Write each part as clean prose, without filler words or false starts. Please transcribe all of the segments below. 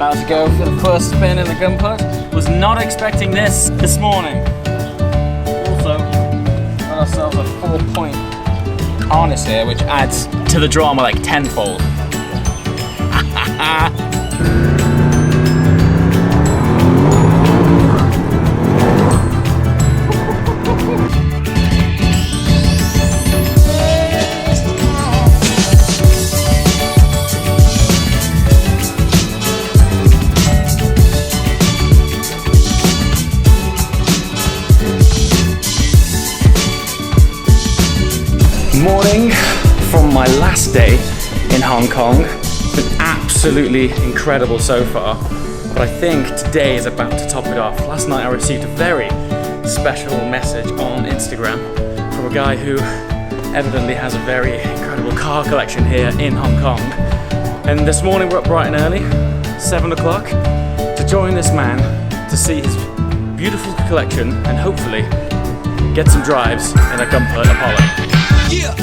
About to go for the first spin in the gun putt. Was not expecting this morning. Also, got ourselves a 4-point harness here, which adds to the drama like tenfold. Morning from my last day in Hong Kong. It's been absolutely incredible so far, but I think today is about to top it off. Last night I received a very special message on Instagram from a guy who evidently has a very incredible car collection here in Hong Kong. And this morning we're up bright and early, 7 o'clock, to join this man to see his beautiful collection and hopefully get some drives in a gun putt Apollo. Yeah.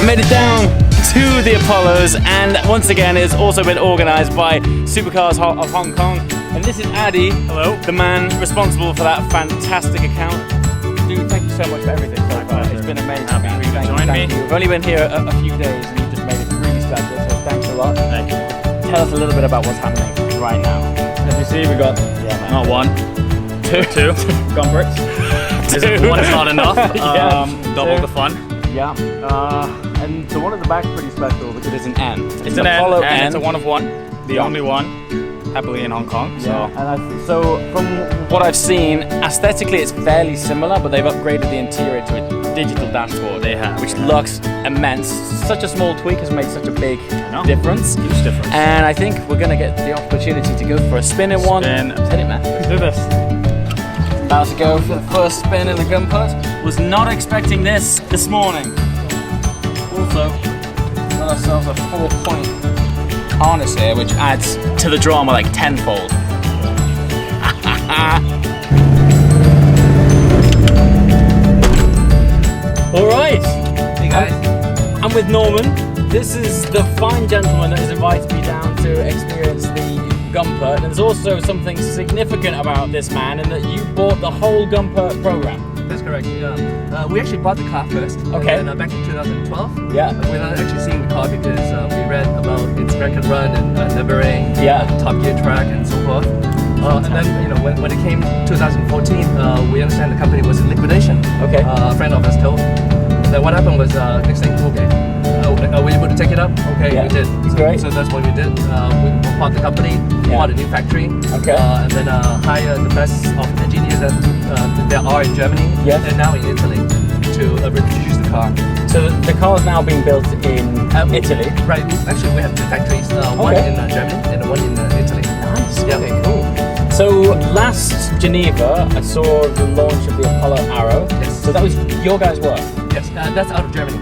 Made it down to the Apollos, and once again it's also been organised by Supercars of Hong Kong. And this is Addy, hello, the man responsible for that fantastic account. Dude, thank you so much for everything so far. It's been amazing. Thank you. We've only been here a few days and you just made it really special, so thanks a lot. Thank you. Tell us a little bit about what's happening right now. As you see, we got not one, two gun bricks. One is not enough. Double the fun. Yeah. And the one at the back is pretty special because it's an N. It's an Apollo N, and it's a one of one. The only one, happily in Hong Kong. Yeah. So from what I've seen, aesthetically it's fairly similar, but they've upgraded the interior to a digital dashboard. They have, which looks immense. Such a small tweak has made such a big difference. Huge difference. And I think we're gonna get the opportunity to go for a spin in one. Hit it, man. Let's do this. About to go for the first spin in the gun putt. Was not expecting this morning. Also, got ourselves a 4-point harness here, which adds to the drama like tenfold. All right. Hey guys. I'm with Norman. This is the fine gentleman that has invited me down to experience the gun putt. And there's also something significant about this man, in that you bought the whole gun putt program. That's correct. Yeah. We actually bought the car first. Okay. And back in 2012. Yeah. Without actually seeing the car because we read about its record run and Nürburgring, Top Gear track, and so forth. And then when it came 2014, we understand the company was in liquidation. Okay. A friend of us told. And then what happened was next thing, okay. Are we able to take it up? Okay, we did. Great. So that's what we did. We bought the company, bought a new factory, and then hired the best of engineers that there are in Germany and now in Italy to reproduce the car. So the car is now being built in Italy? Right. Actually, we have two factories, one in Germany and one in Italy. Nice. Yeah. Okay, cool. So last Geneva, I saw the launch of the Apollo Arrow. Yes. So that was your guys' work? Yes, that's out of Germany.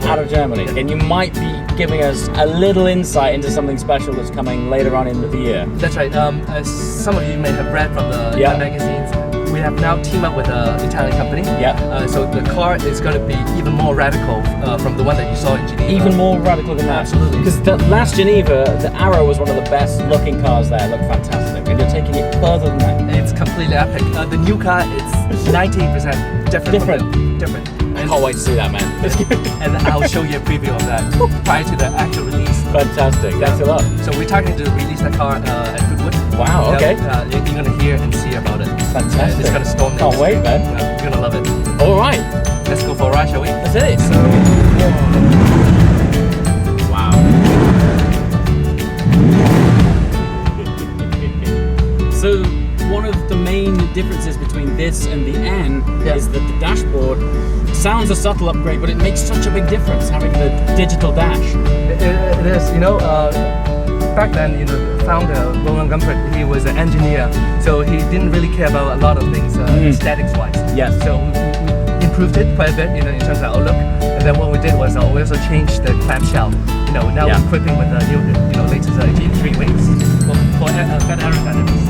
Out of Germany. Yes. And you might be giving us a little insight into something special that's coming later on in the year. That's right. As some of you may have read from the magazines, we have now teamed up with an Italian company. Yeah. So the car is going to be even more radical from the one that you saw in Geneva. Even more radical than that. Absolutely. Because the last Geneva, the Arrow was one of the best looking cars there. It looked fantastic. And you're taking it further than that. It's completely epic. The new car is 90% different. I can't wait to see that, man. And I'll show you a preview of that prior to the actual release. Fantastic. Thanks a lot. So we're targeting to release that car at Goodwood. Wow, okay. You're going to hear and see about it. Fantastic. It's going to storm next. Can't wait, man. You're going to love it. All right. Let's go for a ride, shall we? That's it. So, wow. So one of the main differences between this and the N is that the dashboard sounds a subtle upgrade, but it makes such a big difference having the digital dash. It is, you know, back then, you know, the founder, Roland Gumpert, he was an engineer, so he didn't really care about a lot of things aesthetics-wise. Yes. So we improved it quite a bit, you know, in terms of outlook. And then what we did was we also changed the clamshell. You know, now we're equipping with the new, you know, latest GT3 wings for better aerodynamics.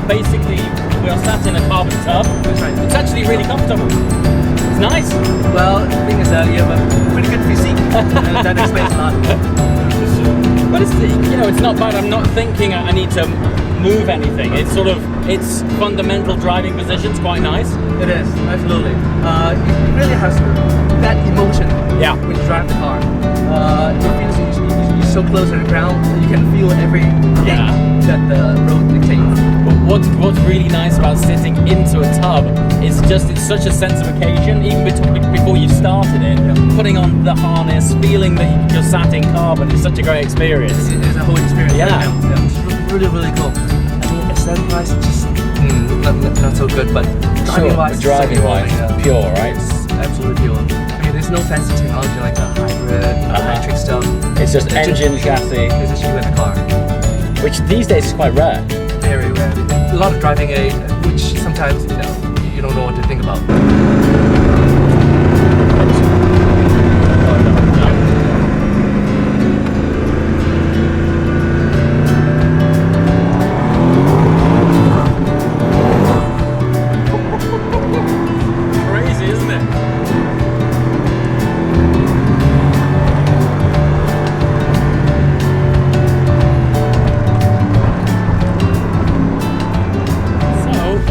Basically, we are sat in a carbon tub. That's right. It's actually really comfortable. It's nice. Well, the thing is, you have a pretty good physique, and that explains a lot. But it's, you know, it's not bad. I'm not thinking I need to move anything. It's sort of, its fundamental driving position's quite nice. It is, absolutely. It really has that emotion when you drive the car. It feels you're so close to the ground, you can feel everything that the road dictates. But what's really nice about sitting into a tub is just, it's such a sense of occasion, even before you started it, putting on the harness, feeling that you're sat in carbon is such a great experience. It's a whole experience. Yeah. It's really, really cool. I mean, aesthetic-wise, just not so good, but driving-wise, pure, right? It's absolutely pure. I mean, there's no fancy technology like the hybrid, electric stuff. It's just engine, chassis. It's just you in the car. Which these days is quite rare. Very rare. A lot of driving aid, which sometimes, you know, you don't know what to think about.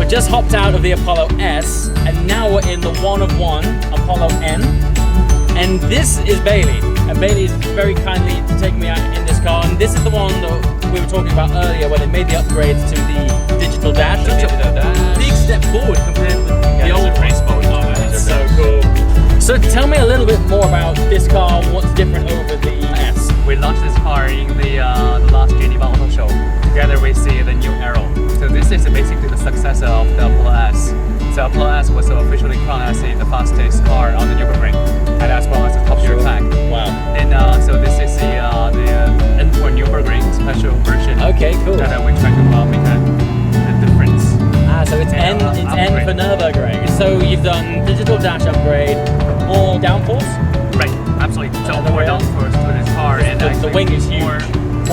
Just hopped out of the Apollo S, and now we're in the one of one Apollo N. And this is Bailey, and Bailey's very kindly taken me out in this car. And this is the one that we were talking about earlier, where they made the upgrades to the digital dash. Big step forward compared with the old race mode. That's so cool. So tell me a little bit more about this car. What's different over the S? We launched this car in the last Geneva Auto Show. Together we see the new Arrow. So this is basically the successor of the Apollo S. So Apollo S was officially crowned as the fastest car on the Nürburgring, and as well as the top gear track. Wow. And so this is the N for Nürburgring special version. Okay, cool. That we try to make a difference. So it's N for Nürburgring. So you've done digital dash upgrade, more downforce? Right, absolutely. So more downforce to this car, and the wing is huge. More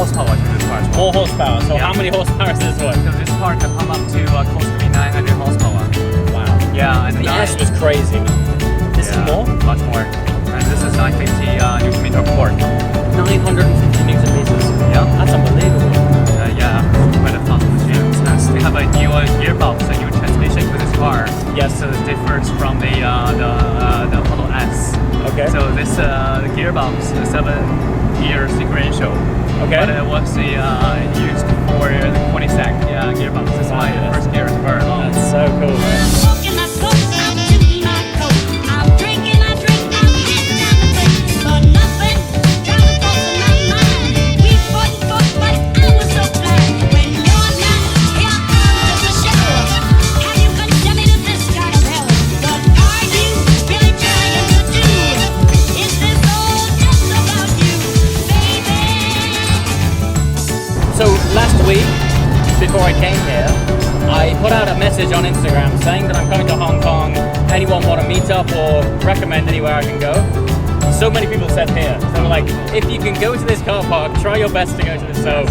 horsepower to this car. More horsepower. So how many horsepower is this one? So this car can pump up to close to 900 horsepower. Wow. Yeah, and the S was crazy. This is more? Much more. And this is 950 Newton meter torque. 950 Newton meters. Yeah. That's unbelievable. Yeah, quite a fast machine. We have a new gearbox, a new transmission for this car. Yes. So it differs from the Apollo S. Okay. So this the gearbox, the 7-gear sequential. Okay. But it was used for the 20-stack gearbox. This is why the first gear is burn. That's so cool. So last week, before I came here, I put out a message on Instagram saying that I'm coming to Hong Kong. Anyone want to meet up or recommend anywhere I can go? So many people said here. So we're like, if you can go to this car park, try your best to go to this. So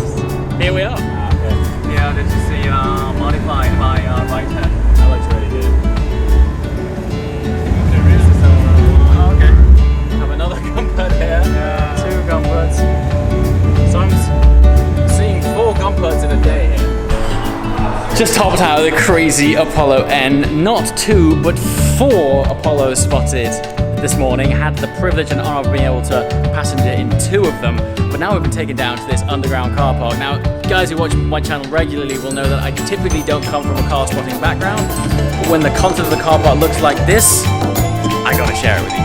here we are. Yeah, this is the modified by right hand. That looks really good. There is okay. Have another comfort here. Yeah. 2 comforts. So I'm seeing 4 comforts in a day here. Just hopped out of the crazy Apollo N. Not 2, but 4 Apollos spotted this morning. Had the privilege and honor of being able to passenger in 2 of them. But now we've been taken down to this underground car park. Now, guys who watch my channel regularly will know that I typically don't come from a car spotting background. But when the content of the car park looks like this, I gotta share it with you.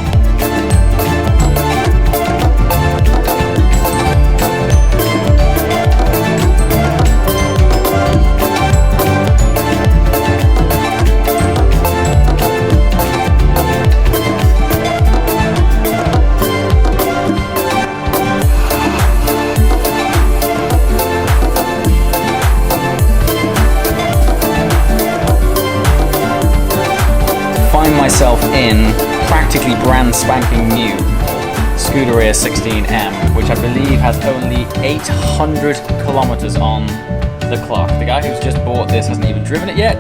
practically brand spanking new Scuderia 16M, which I believe has only 800 kilometers on the clock. The guy who's just bought this hasn't even driven it yet,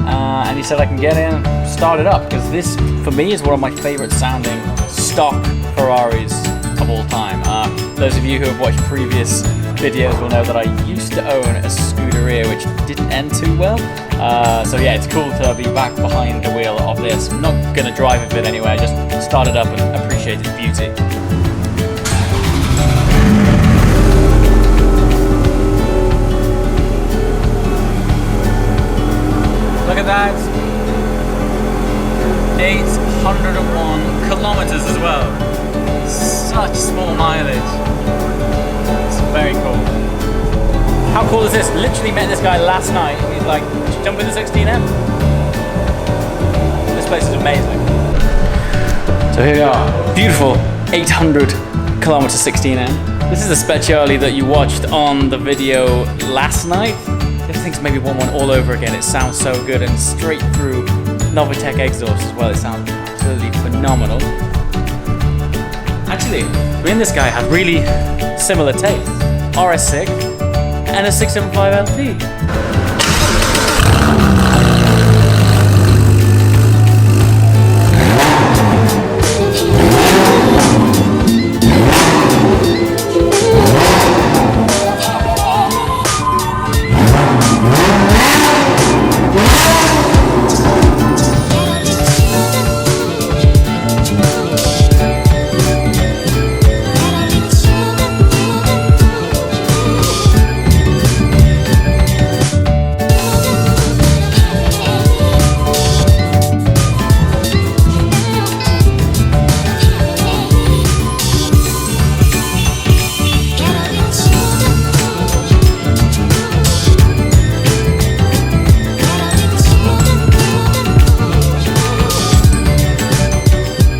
and he said I can get in, start it up, because this, for me, is one of my favorite sounding stock Ferraris of all time. Those of you who have watched previous videos will know that I used to own a Scuderia which didn't end too well. So yeah, it's cool to be back behind the wheel of this. I'm not going to drive a bit anyway, I just start it up and appreciate its beauty. Look at that. 801 kilometers as well. Such small mileage. It's very cool. How cool is this? Literally met this guy last night and he's like, jump in the 16M. This place is amazing. So here we are, beautiful 800 kilometer 16M. This is the Speciale that you watched on the video last night. This thing's maybe one all over again. It sounds so good, and straight through Novitec exhaust as well. It sounds absolutely phenomenal. Actually, me and this guy have really similar tastes. RS6 and a 675 LT.